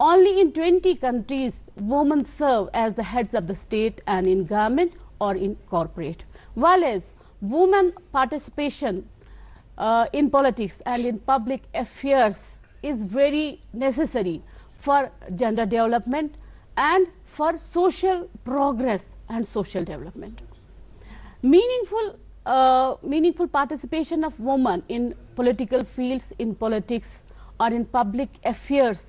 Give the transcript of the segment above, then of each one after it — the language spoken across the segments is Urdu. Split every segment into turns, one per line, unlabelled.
Only in 20 countries women serve as the heads of the state and in government or in corporate. Whereas women participation in politics and in public affairs is very necessary for gender development and for social progress and social development. Meaningful participation of women in political fields, in politics or in public affairs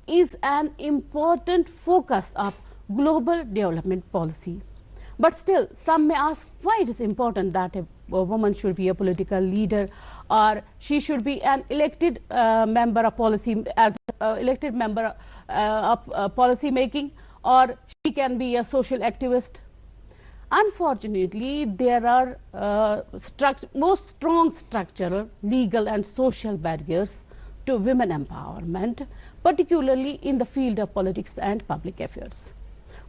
is an important focus of global development policy. But still, some may ask why it is important that a woman should be a political leader or she should be an elected member of policy, as elected member of policy making, or she can be a social activist. Unfortunately, there are most strong structural, legal and social barriers to women empowerment, particularly in the field of politics and public affairs.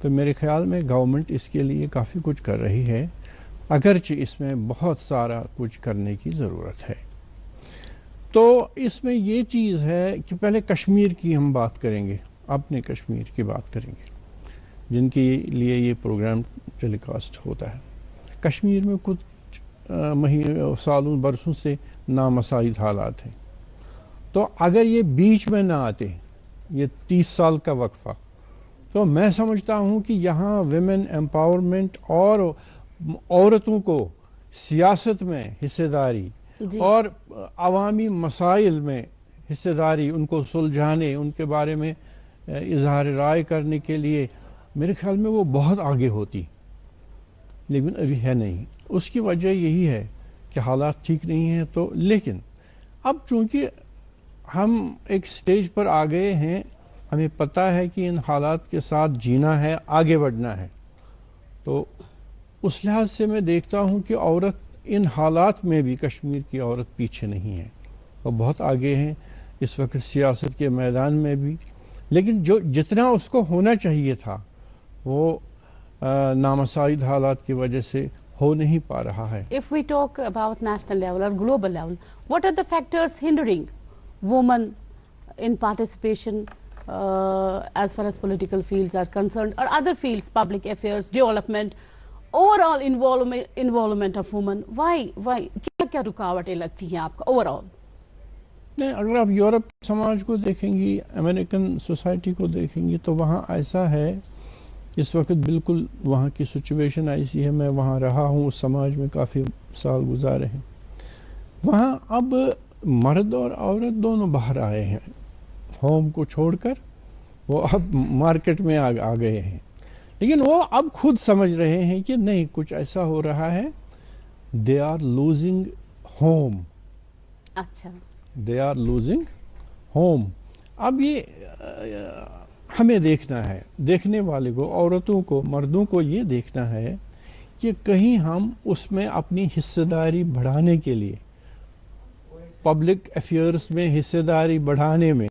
تو میرے خیال میں گورنمنٹ اس کے لیے کافی کچھ کر رہی ہے، اگرچہ اس میں بہت سارا کچھ کرنے کی ضرورت ہے۔ تو اس میں یہ چیز ہے کہ پہلے کشمیر کی ہم بات کریں گے، اپنے کشمیر کی بات کریں گے، جن کے لیے یہ پروگرام ٹیلی کاسٹ ہوتا ہے۔ کشمیر میں کچھ سالوں برسوں سے نامساعد حالات ہیں، تو اگر یہ بیچ میں نہ آتے، یہ 30 سال کا وقفہ، تو میں سمجھتا ہوں کہ یہاں ویمن ایمپاورمنٹ اور عورتوں کو سیاست میں حصہ داری اور عوامی مسائل میں حصہ داری، ان کو سلجھانے، ان کے بارے میں اظہار رائے کرنے کے لیے میرے خیال میں وہ بہت آگے ہوتی، لیکن ابھی ہے نہیں۔ اس کی وجہ یہی ہے کہ حالات ٹھیک نہیں ہیں۔ تو لیکن اب چونکہ ہم ایک سٹیج پر آ گئے ہیں، ہمیں پتہ ہے کہ ان حالات کے ساتھ جینا ہے، آگے بڑھنا ہے، تو اس لحاظ سے میں دیکھتا ہوں کہ عورت ان حالات میں بھی، کشمیر کی عورت پیچھے نہیں ہے، وہ بہت آگے ہیں اس وقت سیاست کے میدان میں بھی، لیکن جو جتنا اس کو ہونا چاہیے تھا وہ نامساعد حالات کی وجہ سے ہو نہیں پا رہا ہے۔
If we talk about national level or global level, what are the factors hindering women in participation as far as political fields are concerned, or other fields, public affairs, development, overall involvement of women? Why? کیا رکاوٹیں لگتی ہیں آپ کا overall؟
نہیں، اگر آپ یورپ سماج کو دیکھیں گی، امریکن سوسائٹی کو دیکھیں گی، تو وہاں ایسا ہے اس وقت، بالکل وہاں کی سچویشن ایسی ہے، میں وہاں رہا ہوں، اس سماج میں کافی سال گزارے ہیں، وہاں اب مرد اور عورت دونوں باہر آئے ہیں، ہوم کو چھوڑ کر وہ اب مارکیٹ میں آ گئے ہیں، لیکن وہ اب خود سمجھ رہے ہیں کہ نہیں، کچھ ایسا ہو رہا ہے، دے آر لوزنگ ہوم،
اچھا،
دے آر لوزنگ ہوم۔ اب یہ ہمیں دیکھنا ہے، دیکھنے والے کو، عورتوں کو، مردوں کو یہ دیکھنا ہے کہ کہیں ہم اس میں اپنی حصہ داری بڑھانے کے لیے، پبلک افیئرس میں حصہ داری بڑھانے میں،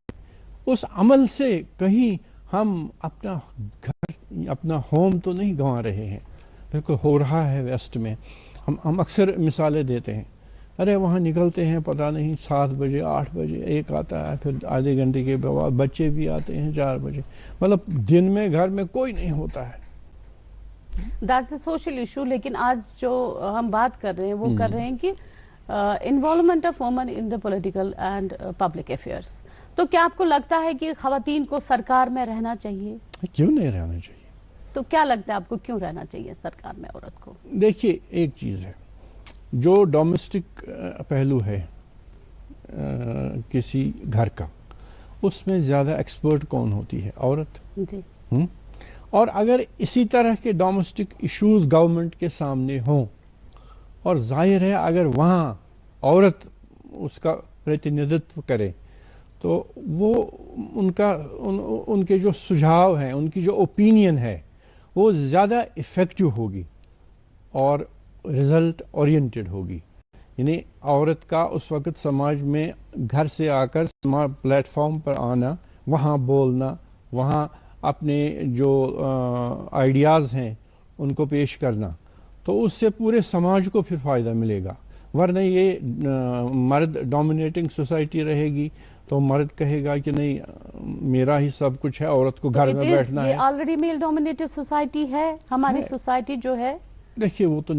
اس عمل سے کہیں ہم اپنا گھر، اپنا ہوم تو نہیں گنوا رہے ہیں۔ بالکل ہو رہا ہے ویسٹ میں، ہم اکثر مثالیں دیتے ہیں، ارے وہاں نکلتے ہیں پتہ نہیں 7 بجے 8 بجے، ایک آتا ہے، پھر آدھے گھنٹے کے بعد بچے بھی آتے ہیں 4 بجے، مطلب دن میں گھر میں کوئی نہیں ہوتا ہے۔
دیٹس اے سوشل ایشو، لیکن آج جو ہم بات کر رہے ہیں وہ کر رہے ہیں کہ involvement of women in the political and public affairs. تو کیا آپ کو لگتا ہے کہ خواتین کو سرکار میں رہنا چاہیے؟
کیوں نہیں رہنا چاہیے؟
تو کیا لگتا ہے آپ کو کیوں رہنا چاہیے سرکار میں عورت کو؟
دیکھیے، ایک چیز ہے، جو ڈومیسٹک پہلو ہے کسی گھر کا، اس میں زیادہ ایکسپرٹ کون ہوتی ہے؟ عورت۔
جی۔
اور اگر اسی طرح کے ڈومیسٹک ایشوز گورنمنٹ کے سامنے ہوں، اور ظاہر ہے اگر وہاں عورت اس کا پرتیندتو کرے، تو وہ ان کے جو سجھاؤ ہیں، ان کی جو اوپینین ہے، وہ زیادہ افیکٹو ہوگی اور رزلٹ اورینٹڈ ہوگی۔ یعنی عورت کا اس وقت سماج میں گھر سے آ کر پلیٹ فارم پر آنا، وہاں بولنا، وہاں اپنے جو آئیڈیاز ہیں ان کو پیش کرنا، تو اس سے پورے سماج کو پھر فائدہ ملے گا۔ ورنہ یہ مرد ڈومینیٹنگ سوسائٹی رہے گی تو مرد کہے گا کہ نہیں میرا ہی سب کچھ ہے، عورت کو گھر میں بیٹھنا ہے۔
یہ آلریڈی میل ڈومینیٹڈ سوسائٹی ہے ہماری سوسائٹی جو ہے۔
دیکھیے وہ تو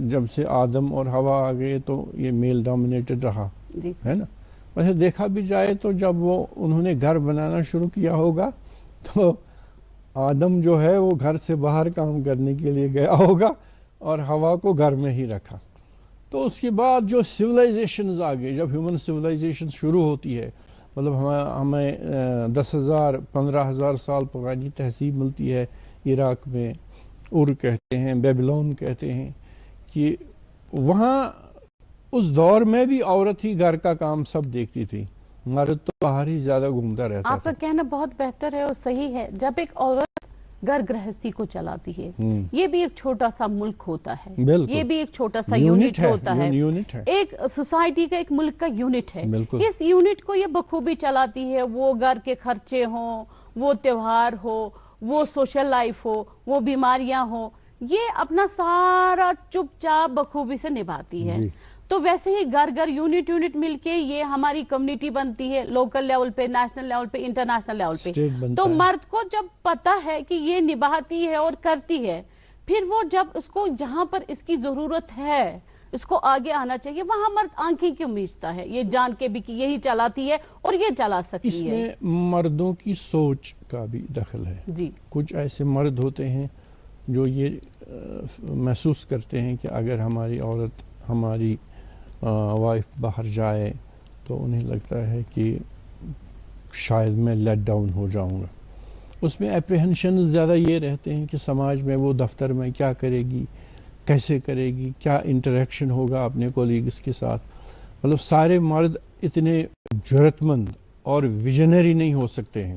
جب سے آدم اور ہوا آ گئے تو یہ میل ڈومینیٹڈ رہا ہے نا۔ ویسے دیکھا بھی جائے تو جب انہوں نے گھر بنانا شروع کیا ہوگا تو آدم جو ہے وہ گھر سے باہر کام کرنے کے لیے گیا ہوگا اور ہوا کو گھر میں ہی رکھا۔ تو اس کے بعد جو سویلائزیشنز آگے، جب ہیومن سویلائزیشن شروع ہوتی ہے، مطلب ہمیں 10,000 15,000 سال پرانی تہذیب ملتی ہے عراق میں، کہتے ہیں، بیبلون کہتے ہیں، کہ وہاں اس دور میں بھی عورت ہی گھر کا کام سب دیکھتی تھی، مرد تو باہر ہی زیادہ گھومتا رہتا تھا۔
آپ کا کہنا بہت بہتر ہے اور صحیح ہے۔ جب ایک عورت گھر گرہستی کو چلاتی ہے، یہ بھی ایک چھوٹا سا ملک ہوتا ہے، یہ بھی ایک چھوٹا سا یونٹ ہوتا ہے، ایک سوسائٹی کا، ایک ملک کا یونٹ ہے۔ اس یونٹ کو یہ بخوبی چلاتی ہے، وہ گھر کے خرچے ہوں، وہ تہوار ہو، وہ سوشل لائف ہو، وہ بیماریاں ہوں، یہ اپنا سارا چپ چاپ بخوبی سے نبھاتی ہے. تو ویسے ہی گھر گھر یونٹ مل کے یہ ہماری کمیونٹی بنتی ہے، لوکل لیول پہ، نیشنل لیول پہ، انٹرنیشنل لیول پہ. تو مرد کو جب پتا ہے کہ یہ نبھاتی ہے اور کرتی ہے، پھر وہ جب اس کو جہاں پر اس کی ضرورت ہے اس کو آگے آنا چاہیے، وہاں مرد آنکھیں کیوں میچتا ہے، یہ جان کے بھی کہ یہی چلاتی ہے اور یہ چلا سکتی ہے.
اس میں مردوں کی سوچ کا بھی دخل ہے.
جی.
کچھ ایسے مرد ہوتے ہیں جو یہ محسوس کرتے ہیں کہ اگر ہماری عورت، ہماری وائف باہر جائے تو انہیں لگتا ہے کہ شاید میں لیٹ ڈاؤن ہو جاؤں گا. اس میں اپریہنشن زیادہ یہ رہتے ہیں کہ سماج میں وہ دفتر میں کیا کرے گی، کیسے کرے گی، کیا انٹریکشن ہوگا اپنے کولیگز کے ساتھ. مطلب سارے مرد اتنے جرأت مند اور ویژنری نہیں ہو سکتے ہیں.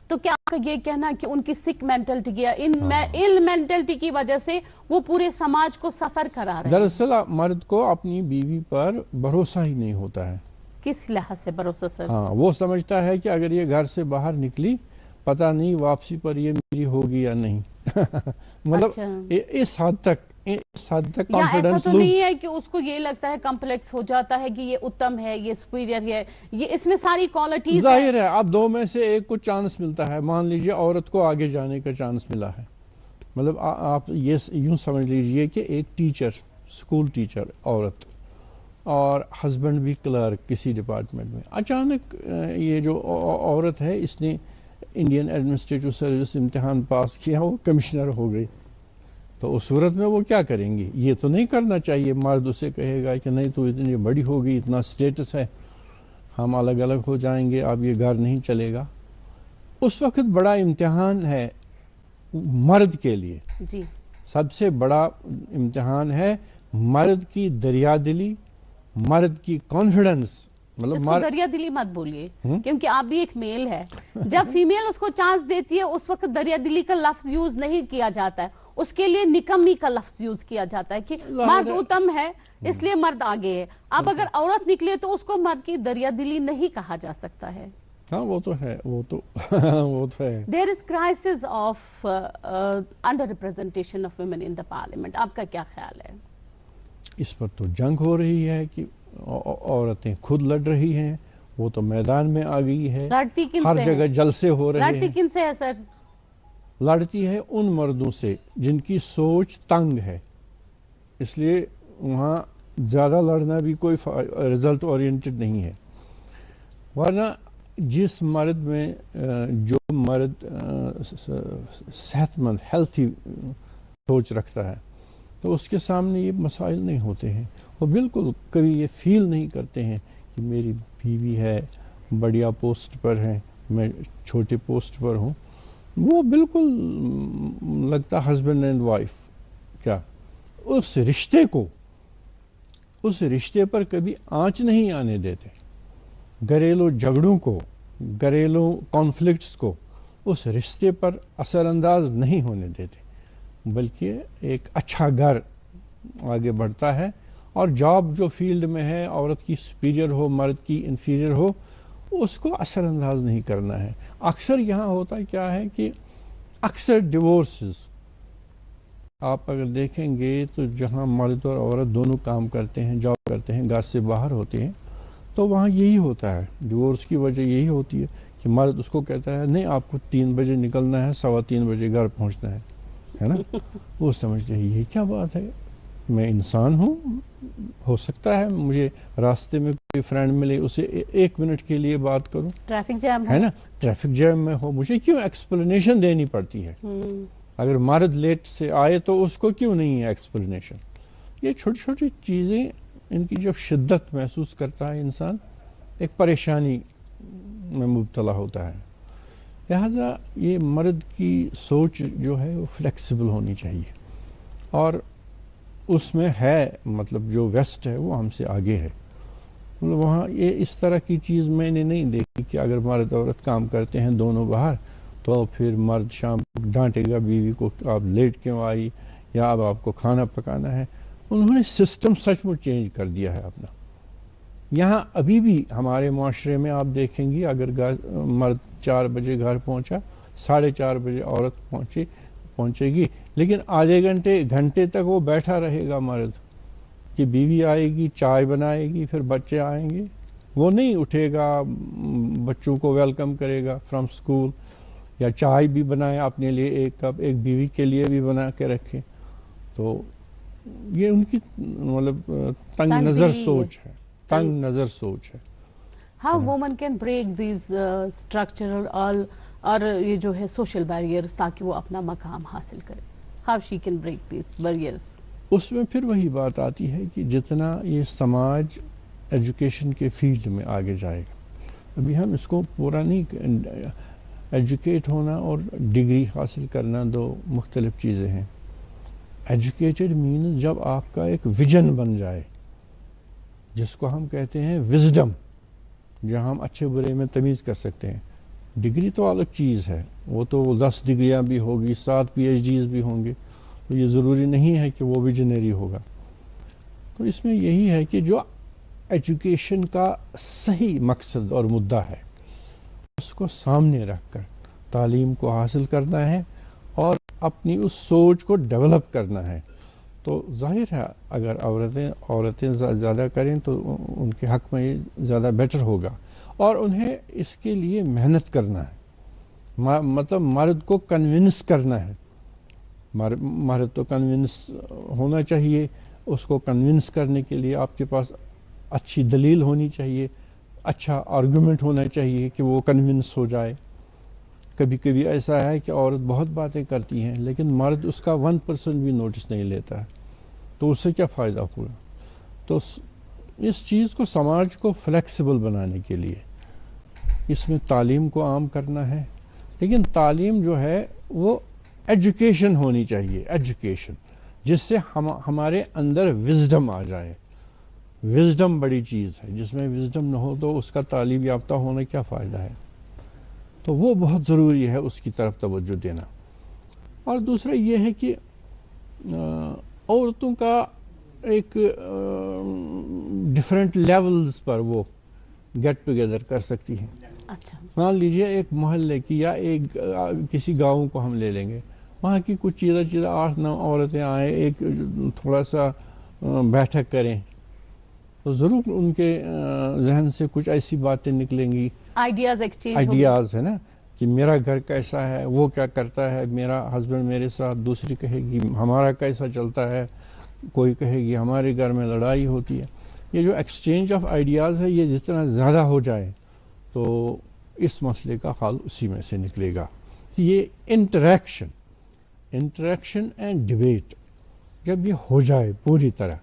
تو کیا آپ کا یہ کہنا کہ ان کی سک مینٹلٹی یا ان مینٹلٹی کی وجہ سے وہ پورے سماج کو سفر کرا رہے ہیں؟
دراصل مرد کو اپنی بیوی پر بھروسہ ہی نہیں ہوتا ہے.
کس لحاظ سے بھروسہ سر؟
ہاں، وہ سمجھتا ہے کہ اگر یہ گھر سے باہر نکلی پتہ نہیں واپسی پر یہ میری ہوگی یا نہیں. مطلب اس حد تک
ایسا تو نہیں ہے کہ اس کو یہ لگتا ہے کمپلیکس ہو جاتا ہے کہ یہ اتم ہے، یہ سپیریئر ہے، یہ اس میں ساری کوالٹیز
ظاہر ہے. اب دو میں سے ایک کو چانس ملتا ہے. مان لیجئے عورت کو آگے جانے کا چانس ملا ہے. مطلب آپ یہ یوں سمجھ لیجئے کہ ایک ٹیچر، اسکول ٹیچر عورت، اور ہسبینڈ بھی کلرک کسی ڈپارٹمنٹ میں. اچانک یہ جو عورت ہے اس نے انڈین ایڈمنسٹریٹو سروس امتحان پاس کیا، وہ کمشنر ہو گئی. تو اس صورت میں وہ کیا کریں گی؟ یہ تو نہیں کرنا چاہیے. مرد اسے کہے گا کہ نہیں تو اتنی بڑی ہو گئی، اتنا سٹیٹس ہے، ہم الگ الگ ہو جائیں گے، اب یہ گھر نہیں چلے گا. اس وقت بڑا امتحان ہے مرد کے لیے.
جی.
سب سے بڑا امتحان ہے مرد کی دریا دلی، مرد کی کانفیڈنس. مطلب
دریا دلی مت بولیے کیونکہ آپ بھی ایک میل ہے. جب فیمیل اس کو چانس دیتی ہے اس وقت دریا دلی کا لفظ یوز نہیں کیا جاتا ہے، اس کے لیے نکمی کا لفظ یوز کیا جاتا ہے کہ مرد اتم ہے اس لیے مرد آگے ہے. اب اگر عورت نکلے تو اس کو مرد کی دریا دلی نہیں کہا جا سکتا ہے.
ہاں وہ تو ہے.
There is crisis of under representation of women in the parliament. آپ کا کیا خیال ہے؟
اس پر تو جنگ ہو رہی ہے کہ عورتیں خود لڑ رہی ہیں. وہ تو میدان میں آ گئی ہے.
لڑتی کن سے؟
ہر جگہ جلسے ہو رہے ہیں.
لڑتی کن سے ہے سر؟
لڑتی ہے ان مردوں سے جن کی سوچ تنگ ہے. اس لیے وہاں زیادہ لڑنا بھی کوئی رزلٹ اورینٹڈ نہیں ہے. ورنہ جس مرد میں جو مرد صحت مند ہیلتھی سوچ رکھتا ہے تو اس کے سامنے یہ مسائل نہیں ہوتے ہیں. وہ بالکل کبھی یہ فیل نہیں کرتے ہیں کہ میری بیوی ہے، بڑیا پوسٹ پر ہے، میں چھوٹے پوسٹ پر ہوں. وہ بالکل لگتا ہسبینڈ اینڈ وائف. کیا اس رشتے پر کبھی آنچ نہیں آنے دیتے. گھریلو جھگڑوں کو، گھریلو کانفلکٹس کو اس رشتے پر اثر انداز نہیں ہونے دیتے، بلکہ ایک اچھا گھر آگے بڑھتا ہے. اور جاب جو فیلڈ میں ہے، عورت کی سپیریئر ہو، مرد کی انفیریئر ہو، اس کو اثر انداز نہیں کرنا ہے. اکثر یہاں ہوتا کیا ہے کہ اکثر ڈیورسز آپ اگر دیکھیں گے تو جہاں مرد اور عورت دونوں کام کرتے ہیں، جاب کرتے ہیں، گھر سے باہر ہوتے ہیں، تو وہاں یہی ہوتا ہے. ڈیورس کی وجہ یہی ہوتی ہے کہ مرد اس کو کہتا ہے نہیں آپ کو 3 بجے نکلنا ہے، 3:15 بجے گھر پہنچنا ہے نا. وہ سمجھتے ہیں یہ کیا بات ہے، میں انسان ہوں، ہو سکتا ہے مجھے راستے میں کوئی فرینڈ ملے، اسے 1 منٹ کے لیے بات کروں،
ٹریفک جام
ہے نا، ٹریفک جام میں ہو، مجھے کیوں ایکسپلینیشن دینی پڑتی ہے؟ اگر مرد لیٹ سے آئے تو اس کو کیوں نہیں ہے ایکسپلینیشن؟ یہ چھوٹی چھوٹی چیزیں، ان کی جب شدت محسوس کرتا ہے انسان، ایک پریشانی میں مبتلا ہوتا ہے. لہذا یہ مرد کی سوچ جو ہے وہ فلیکسیبل ہونی چاہیے. اور اس میں ہے مطلب جو ویسٹ ہے وہ ہم سے آگے ہے. مطلب وہاں یہ اس طرح کی چیز میں نے نہیں دیکھی کہ اگر مرد عورت کام کرتے ہیں دونوں باہر تو پھر مرد شام کو ڈانٹے گا بیوی کو آپ لیٹ کیوں آئی، یا اب آپ کو کھانا پکانا ہے. انہوں نے سسٹم سچ مچ چینج کر دیا ہے اپنا. یہاں ابھی بھی ہمارے معاشرے میں آپ دیکھیں گی اگر مرد 4 بجے گھر پہنچا 4:30 بجے عورت پہنچے گی، لیکن آدھے گھنٹے تک وہ بیٹھا رہے گا مرد کہ بیوی آئے گی، چائے بنائے گی، پھر بچے آئیں گے، وہ نہیں اٹھے گا، بچوں کو ویلکم کرے گا فرام اسکول، یا چائے بھی بنائے اپنے لیے ایک کپ، ایک بیوی کے لیے بھی بنا کے رکھے. تو یہ ان کی مطلب تنگ نظر سوچ ہے، تنگ نظر سوچ ہے.
How women can break these structural اور یہ جو ہے سوشل بیریئرز تاکہ وہ اپنا مقام حاصل کرے. How she can break these barriers. اس
میں پھر وہی بات آتی ہے کہ جتنا یہ سماج ایجوکیشن کے فیلڈ میں آگے جائے گا، ابھی ہم اس کو پورا نہیں، ایجوکیٹ ہونا اور ڈگری حاصل کرنا دو مختلف چیزیں ہیں. ایجوکیٹڈ مینز جب آپ کا ایک ویژن بن جائے، جس کو ہم کہتے ہیں وزڈم، جہاں ہم اچھے برے میں تمیز کر سکتے ہیں. ڈگری تو الگ چیز ہے، وہ تو 10 ڈگریاں بھی ہوگی، 7 PhDs بھی ہوں گے، تو یہ ضروری نہیں ہے کہ وہ ویژنری ہوگا. تو اس میں یہی ہے کہ جو ایجوکیشن کا صحیح مقصد اور مدعا ہے اس کو سامنے رکھ کر تعلیم کو حاصل کرنا ہے اور اپنی اس سوچ کو ڈیولپ کرنا ہے. تو ظاہر ہے اگر عورتیں زیادہ کریں تو ان کے حق میں یہ زیادہ بیٹر ہوگا، اور انہیں اس کے لیے محنت کرنا ہے. مطلب مرد کو کنونس کرنا ہے، مرد تو کنونس ہونا چاہیے. اس کو کنونس کرنے کے لیے آپ کے پاس اچھی دلیل ہونی چاہیے، اچھا آرگومنٹ ہونا چاہیے کہ وہ کنونس ہو جائے. کبھی کبھی ایسا ہے کہ عورت بہت باتیں کرتی ہیں لیکن مرد اس کا 1% بھی نوٹس نہیں لیتا ہے، تو اس سے کیا فائدہ ہوگا؟ تو اس چیز کو، سماج کو فلیکسیبل بنانے کے لیے اس میں تعلیم کو عام کرنا ہے. لیکن تعلیم جو ہے وہ ایجوکیشن ہونی چاہیے، ایجوکیشن جس سے ہمارے اندر وزڈم آ جائے. وزڈم بڑی چیز ہے، جس میں وزڈم نہ ہو تو اس کا تعلیم یافتہ ہونے کیا فائدہ ہے؟ تو وہ بہت ضروری ہے، اس کی طرف توجہ دینا. اور دوسرا یہ ہے کہ عورتوں کا ایک ڈفرینٹ لیولز پر وہ گیٹ ٹوگیدر کر سکتی ہیں.
اچھا،
مان لیجئے ایک محلے کی یا ایک کسی گاؤں کو ہم لے لیں گے، وہاں کی کچھ چیزیں 8-9 عورتیں آئیں، ایک تھوڑا سا بیٹھک کریں، تو ضرور ان کے ذہن سے کچھ ایسی باتیں نکلیں گی،
آئیڈیاز ایکسچینج،
آئیڈیاز ہے نا، کہ میرا گھر کیسا ہے، وہ کیا کرتا ہے، میرا ہسبینڈ میرے ساتھ، دوسری کہے گی ہمارا کیسا چلتا ہے، کوئی کہے گی ہمارے گھر میں لڑائی ہوتی ہے. یہ جو ایکسچینج آف آئیڈیاز ہے، یہ جتنا زیادہ ہو جائے تو اس مسئلے کا حل اسی میں سے نکلے گا. یہ انٹریکشن اینڈ ڈبیٹ جب یہ ہو جائے پوری طرح،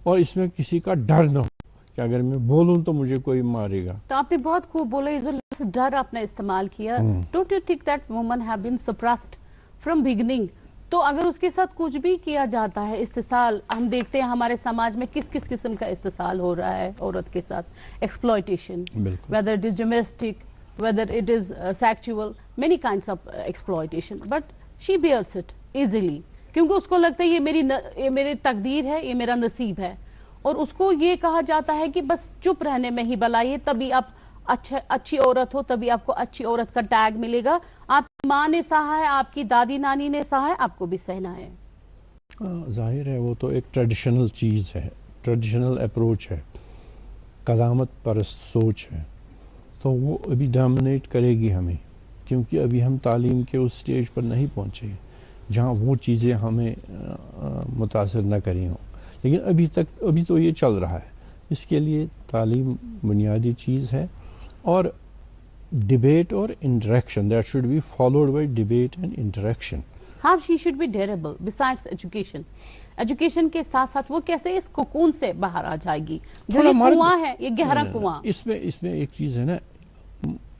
اور اس میں کسی کا ڈر نہ ہو کہ اگر میں بولوں تو مجھے کوئی مارے گا.
تو آپ نے بہت خوب بولا، یہ جو ڈر آپ نے استعمال کیا. Don't you think that women have been suppressed from beginning? تو اگر اس کے ساتھ کچھ بھی کیا جاتا ہے، استحصال، ہم دیکھتے ہیں ہمارے سماج میں کس کس قسم کا استحصال ہو رہا ہے عورت کے ساتھ. Exploitation, whether it is domestic, whether it is sexual, many kinds of exploitation, but she bears it easily کیونکہ اس کو لگتا ہے یہ میری تقدیر ہے، یہ میرا نصیب ہے. اور اس کو یہ کہا جاتا ہے کہ بس چپ رہنے میں ہی بھلائی ہے، تبھی آپ اچھی عورت ہو، تبھی آپ کو اچھی عورت کا ٹیگ ملے گا. آپ کی ماں نے سہا ہے، آپ کی دادی نانی نے سہا ہے، آپ کو بھی سہنا ہے.
ظاہر ہے وہ تو ایک ٹریڈیشنل چیز ہے، ٹریڈیشنل اپروچ ہے، قدامت پرست سوچ ہے. تو وہ ابھی ڈومینیٹ کرے گی ہمیں، کیونکہ ابھی ہم تعلیم کے اس سٹیج پر نہیں پہنچے جہاں وہ چیزیں ہمیں متاثر نہ کری ہوں. لیکن ابھی تو یہ چل رہا ہے. اس کے لیے تعلیم بنیادی چیز ہے، اور ڈبیٹ اور interaction, that should be followed by debate and interaction.
ہاں، she should be durable besides education. Education کے ساتھ ساتھ وہ کیسے اس کوکون سے باہر آ جائے گی؟ جو یہ کنواں ہے، یہ گہرا کنواں.
اس میں ایک چیز ہے نا،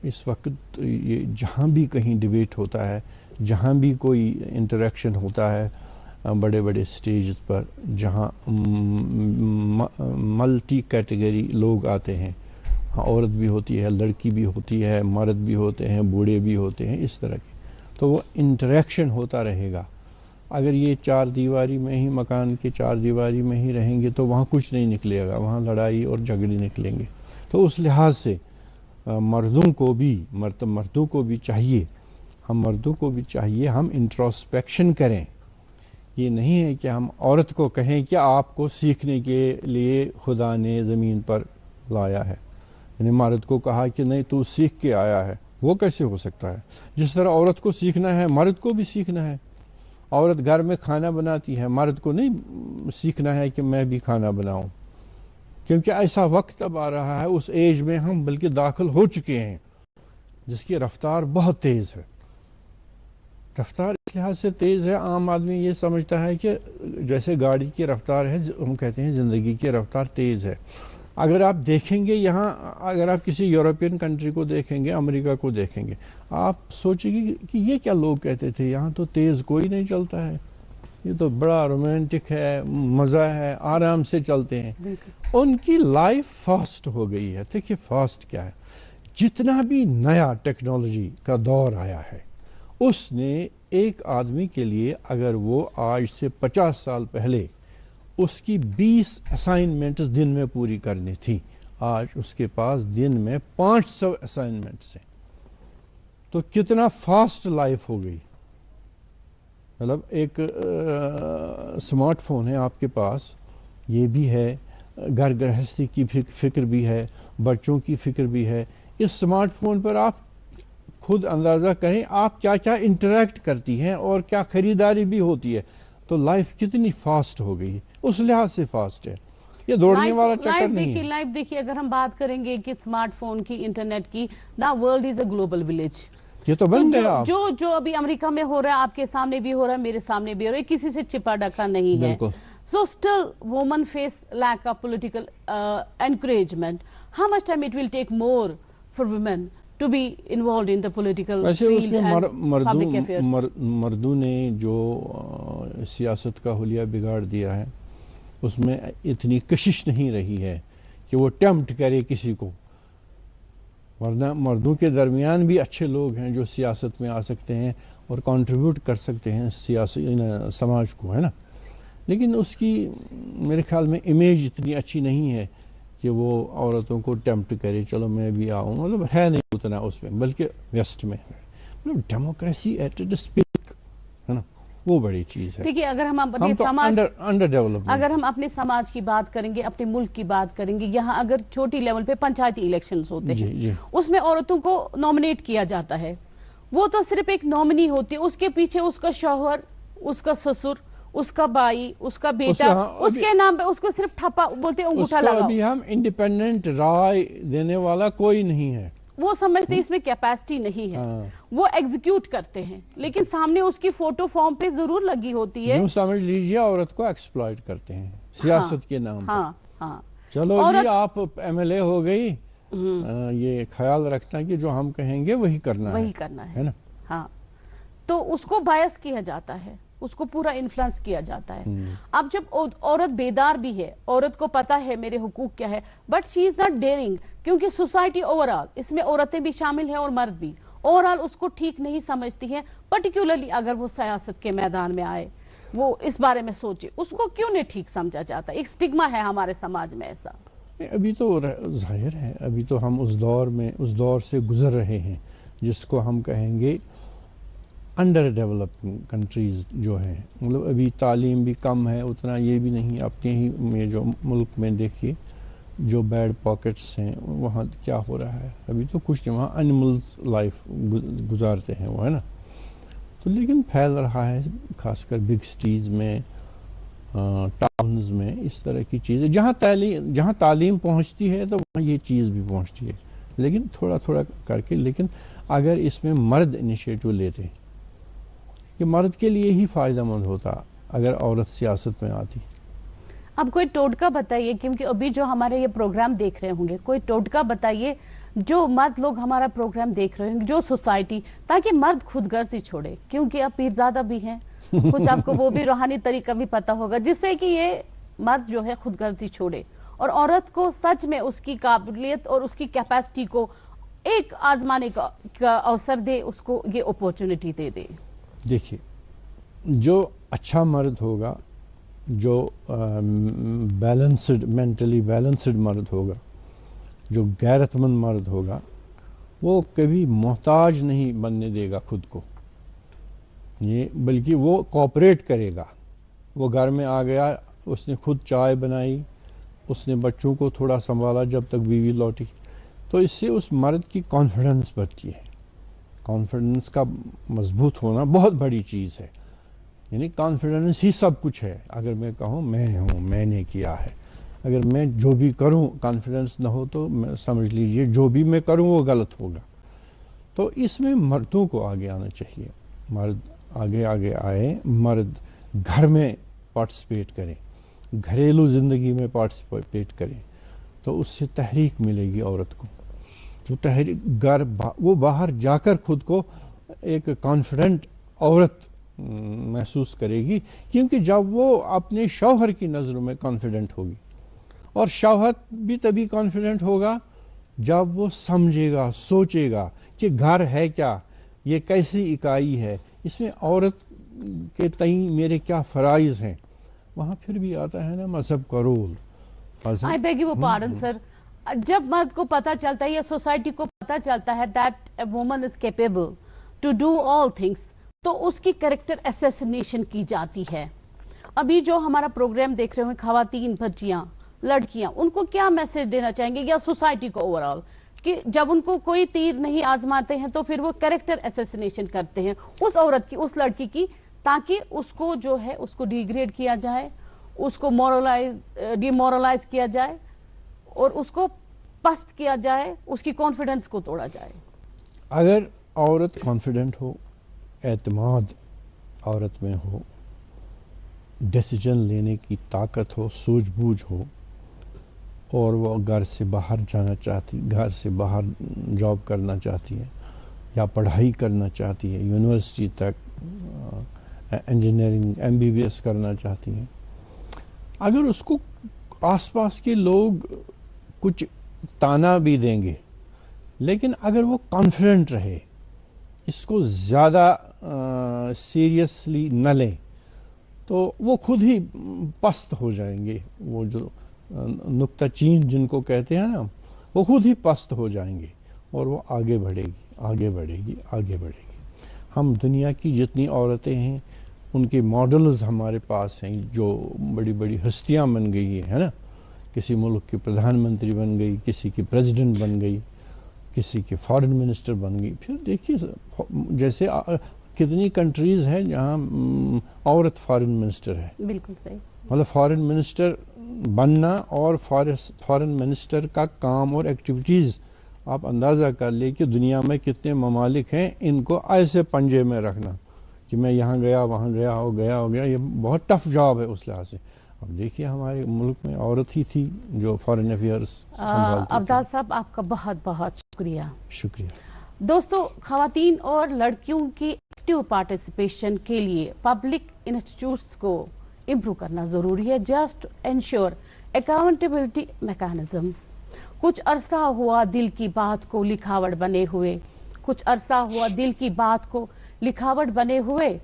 اس وقت یہ جہاں بھی کہیں ڈبیٹ ہوتا ہے، جہاں بھی کوئی انٹریکشن ہوتا ہے بڑے بڑے سٹیجز پر، جہاں ملٹی کیٹیگری لوگ آتے ہیں، عورت بھی ہوتی ہے، لڑکی بھی ہوتی ہے، مرد بھی ہوتے ہیں، بوڑھے بھی ہوتے ہیں، اس طرح کی، تو وہ انٹریکشن ہوتا رہے گا. اگر یہ 4 دیواری میں ہی، مکان کے 4 دیواری میں ہی رہیں گے تو وہاں کچھ نہیں نکلے گا، وہاں لڑائی اور جھگڑے نکلیں گے. تو اس لحاظ سے مردوں کو بھی چاہیے ہم مردوں کو بھی چاہیے ہم انٹروسپیکشن کریں. یہ نہیں ہے کہ ہم عورت کو کہیں کہ آپ کو سیکھنے کے لیے خدا نے زمین پر لایا ہے. یعنی مرد کو کہا کہ نہیں تو سیکھ کے آیا ہے، وہ کیسے ہو سکتا ہے؟ جس طرح عورت کو سیکھنا ہے مرد کو بھی سیکھنا ہے. عورت گھر میں کھانا بناتی ہے، مرد کو نہیں سیکھنا ہے کہ میں بھی کھانا بناؤں، کیونکہ ایسا وقت اب آ رہا ہے، اس ایج میں ہم بلکہ داخل ہو چکے ہیں جس کی رفتار بہت تیز ہے. رفتار اس لحاظ سے تیز ہے، عام آدمی یہ سمجھتا ہے کہ جیسے گاڑی کی رفتار ہے، ہم کہتے ہیں زندگی کی رفتار تیز ہے. اگر آپ دیکھیں گے یہاں، اگر آپ کسی یورپین کنٹری کو دیکھیں گے، امریکہ کو دیکھیں گے، آپ سوچیں گے کہ یہ کیا لوگ کہتے تھے، یہاں تو تیز کوئی نہیں چلتا ہے، یہ تو بڑا رومانٹک ہے، مزہ ہے، آرام سے چلتے ہیں. ان کی لائف فاسٹ ہو گئی ہے. دیکھیے فاسٹ کیا ہے، جتنا بھی نیا ٹیکنالوجی کا دور آیا ہے اس نے ایک آدمی کے لیے، اگر وہ آج سے 50 سال پہلے اس کی 20 اسائنمنٹس دن میں پوری کرنی تھی، آج اس کے پاس دن میں 500 اسائنمنٹس ہیں. تو کتنا فاسٹ لائف ہو گئی. مطلب ایک سمارٹ فون ہے آپ کے پاس، یہ بھی ہے، گھر گرہستی کی فکر بھی ہے، بچوں کی فکر بھی ہے. اس سمارٹ فون پر آپ خود اندازہ کریں آپ کیا کیا انٹریکٹ کرتی ہیں اور کیا خریداری بھی ہوتی ہے. تو لائف کتنی فاسٹ ہو گئی، اس لحاظ سے فاسٹ ہے. یہ دوڑنے والا چکر نہیں ہے.
لائف دیکھیے، اگر ہم بات کریں گے کہ اسمارٹ فون کی، انٹرنیٹ کی، the world is a global village.
یہ تو بن گیا.
جو ابھی امریکہ میں ہو رہا ہے، آپ کے سامنے بھی ہو رہا ہے، میرے سامنے بھی ہو رہا ہے، کسی سے چھپا ڈکا نہیں ہے. So still women face lack of political encouragement. How much time it will take more for women to be involved in the political field and public affairs?
مردوں نے جو سیاست کا حلیہ بگاڑ دیا ہے اس میں اتنی کشش نہیں رہی ہے کہ وہ ٹیمپٹ کرے کسی کو. ورنہ مردوں کے درمیان بھی اچھے لوگ ہیں جو سیاست میں آ سکتے ہیں اور کنٹریبیوٹ کر سکتے ہیں سماج کو، ہے نا. لیکن اس کی میرے خیال میں امیج اتنی اچھی نہیں ہے کہ وہ عورتوں کو ٹیمپٹ کرے، چلو میں بھی آؤں. مطلب ہے نہیں اتنا اس میں، بلکہ ویسٹ میں ہے. مطلب ڈیموکریسی ایٹ اے اسپیک، ہے نا، وہ بڑی چیز ہے.
دیکھیے اگر ہم اپنے سماج کی بات کریں گے، اپنے ملک کی بات کریں گے، یہاں اگر چھوٹی لیول پہ پنچایتی الیکشنز ہوتے ہیں اس میں عورتوں کو نامنیٹ کیا جاتا ہے. وہ تو صرف ایک نامنی ہوتی ہے، اس کے پیچھے اس کا شوہر، اس کا سسر، اس کا بھائی، اس کا بیٹا، اس کے نام پہ اس کو صرف ٹھپا بولتے انگوٹھا لگاؤ.
ابھی ہم انڈیپینڈنٹ رائے دینے والا کوئی نہیں ہے.
وہ سمجھتے اس میں کیپیسٹی نہیں ہے، وہ ایگزیکیوٹ کرتے ہیں، لیکن سامنے اس کی فوٹو فارم پہ ضرور لگی ہوتی ہے.
یوں سمجھ لیجیے عورت کو ایکسپلائٹ کرتے ہیں سیاست کے نام پر.
ہاں
چلو جی آپ ایم ایل اے ہو گئی، یہ خیال رکھنا کہ جو ہم کہیں گے وہی کرنا ہے نا.
ہاں، تو اس کو باعث کیا جاتا ہے، اس کو پورا انفلوئنس کیا جاتا ہے. اب جب عورت بیدار بھی ہے، عورت کو پتا ہے میرے حقوق کیا ہے، بٹ شی از ناٹ ڈیئرنگ، کیونکہ سوسائٹی اوور آل، اس میں عورتیں بھی شامل ہیں اور مرد بھی، اوور آل اس کو ٹھیک نہیں سمجھتی ہے. پرٹیکولرلی اگر وہ سیاست کے میدان میں آئے، وہ اس بارے میں سوچے، اس کو کیوں نہیں ٹھیک سمجھا جاتا؟ ایک سٹگما ہے ہمارے سماج میں ایسا.
ابھی تو ظاہر ہے، ابھی تو ہم اس دور سے گزر رہے ہیں جس کو ہم کہیں گے انڈر ڈیولپنگ کنٹریز جو ہیں. مطلب ابھی تعلیم بھی کم ہے، اتنا یہ بھی نہیں. اپنے ہی میں جو ملک میں دیکھیے جو بیڈ پاکٹس ہیں وہاں کیا ہو رہا ہے. ابھی تو کچھ وہاں اینیملز لائف گزارتے ہیں وہ، ہے نا. تو لیکن پھیل رہا ہے خاص کر بگ سٹیز میں، ٹاؤنز میں، اس طرح کی چیزیں. جہاں تعلیم پہنچتی ہے تو وہاں یہ چیز بھی پہنچتی ہے، لیکن تھوڑا تھوڑا کر کے. لیکن اگر اس میں مرد انیشیٹو لیتے کہ مرد کے لیے ہی فائدہ مند ہوتا اگر عورت سیاست میں آتی.
اب کوئی ٹوٹکا بتائیے، کیونکہ ابھی جو ہمارے یہ پروگرام دیکھ رہے ہوں گے، کوئی ٹوٹکا بتائیے جو مرد لوگ ہمارا پروگرام دیکھ رہے ہوں گے، جو سوسائٹی، تاکہ مرد خود غرضی چھوڑے. کیونکہ اب پیرزادہ بھی ہیں کچھ، آپ کو وہ بھی روحانی طریقہ بھی پتا ہوگا، جس سے کہ یہ مرد جو ہے خود غرضی چھوڑے اور عورت کو سچ میں اس کی قابلیت اور اس کی کیپیسٹی کو ایک آزمانے کا اوسر دے، اس کو یہ اپورچونٹی دے دے.
دیکھیے جو اچھا مرد ہوگا، جو بیلنسڈ، مینٹلی بیلنسڈ مرد ہوگا، جو غیرت مند مرد ہوگا، وہ کبھی محتاج نہیں بننے دے گا خود کو. یہ بلکہ وہ کوآپریٹ کرے گا. وہ گھر میں آ گیا, اس نے خود چائے بنائی, اس نے بچوں کو تھوڑا سنبھالا جب تک بیوی لوٹی, تو اس سے اس مرد کی کانفیڈنس بڑھتی ہے. کانفیڈنس کا مضبوط ہونا بہت بڑی چیز ہے. یعنی کانفیڈنس ہی سب کچھ ہے. اگر میں کہوں میں ہوں, میں نے کیا ہے, اگر میں جو بھی کروں کانفیڈنس نہ ہو تو سمجھ لیجئے جو بھی میں کروں وہ غلط ہوگا. تو اس میں مردوں کو آگے آنا چاہیے. مرد آگے آئے, مرد گھر میں پارٹیسپیٹ کریں, گھریلو زندگی میں پارٹیسپیٹ کریں, تو اس سے تحریک ملے گی عورت کو. وہ تحریک وہ باہر جا کر خود کو ایک کانفیڈنٹ عورت محسوس کرے گی, کیونکہ جب وہ اپنے شوہر کی نظروں میں کانفیڈنٹ ہوگی, اور شوہر بھی تبھی کانفیڈنٹ ہوگا جب وہ سمجھے گا, سوچے گا کہ گھر ہے کیا, یہ کیسی اکائی ہے, اس میں عورت کے تئیں میرے کیا فرائض ہیں. وہاں پھر بھی آتا ہے نا مذہب کا role.
I beg your pardon, sir. جب مرد کو پتا چلتا ہے یا سوسائٹی کو پتا چلتا ہے that a woman is capable to do all things, تو اس کی کریکٹر اسیسینیشن کی جاتی ہے. ابھی جو ہمارا پروگرام دیکھ رہے ہیں خواتین, بچیاں, لڑکیاں, ان کو کیا میسج دینا چاہیں گے, یا سوسائٹی کو اوور آل, کہ جب ان کو کوئی تیر نہیں آزماتے ہیں تو پھر وہ کریکٹر اسیسینیشن کرتے ہیں اس عورت کی, اس لڑکی کی, تاکہ اس کو جو ہے اس کو ڈیگریڈ کیا جائے, اس کو ڈیمورلائز کیا جائے, اور اس کو پست کیا جائے, اس کی کانفیڈنس کو توڑا جائے.
اگر عورت کانفیڈنٹ ہو, اعتماد عورت میں ہو, ڈیسیجن لینے کی طاقت ہو, سوجھ بوجھ ہو, اور وہ گھر سے باہر جانا چاہتی, گھر سے باہر جاب کرنا چاہتی ہے یا پڑھائی کرنا چاہتی ہے, یونیورسٹی تک انجینئرنگ MBBS کرنا چاہتی ہیں, اگر اس کو آس پاس کے لوگ کچھ تانا بھی دیں گے, لیکن اگر وہ کانفیڈنٹ رہے, اس کو زیادہ سیریسلی نہ لیں, تو وہ خود ہی پست ہو جائیں گے. وہ جو نکتہ چین جن کو کہتے ہیں نا, وہ خود ہی پست ہو جائیں گے, اور وہ آگے بڑھے گی, آگے بڑھے گی, آگے بڑھے گی. ہم دنیا کی جتنی عورتیں ہیں ان کے ماڈلز ہمارے پاس ہیں, جو بڑی بڑی ہستیاں بن گئی ہیں نا, کسی ملک کی پردھان منتری بن گئی, کسی کی پریزیڈنٹ بن گئی, کسی کی فارن منسٹر بن گئی. پھر دیکھیے جیسے کتنی کنٹریز ہیں جہاں عورت فارن منسٹر ہے.
بالکل صحیح.
مطلب فارن منسٹر بننا اور فارن منسٹر کا کام اور ایکٹیویٹیز آپ اندازہ کر لیں کہ دنیا میں کتنے ممالک ہیں, ان کو ایسے پنجے میں رکھنا کہ میں یہاں گیا, وہاں گیا, ہو گیا, یہ بہت ٹف جاب ہے اس لحاظ سے. اب دیکھیے ہمارے ملک میں عورت ہی تھی جو فارن افیئرس سنبھالتی تھی.
ابدال صاحب آپ کا بہت بہت شکریہ.
شکریہ.
دوستو, خواتین اور لڑکیوں کی ایکٹیو پارٹیسپیشن کے لیے پبلک انسٹیٹیوٹس کو امپروو کرنا ضروری ہے, جسٹ انشور اکاؤنٹیبلٹی میکانزم. کچھ عرصہ ہوا دل کی بات کو لکھاوٹ بنے ہوئے, کچھ عرصہ ہوا دل کی بات کو لکھاوٹ بنے ہوئے,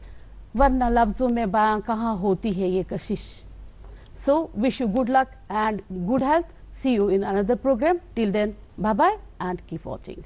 ورنہ لفظوں میں بیاں کہاں ہوتی ہے یہ کشش. So, wish you good luck and good health. See you in another program. Till then, bye-bye and keep watching.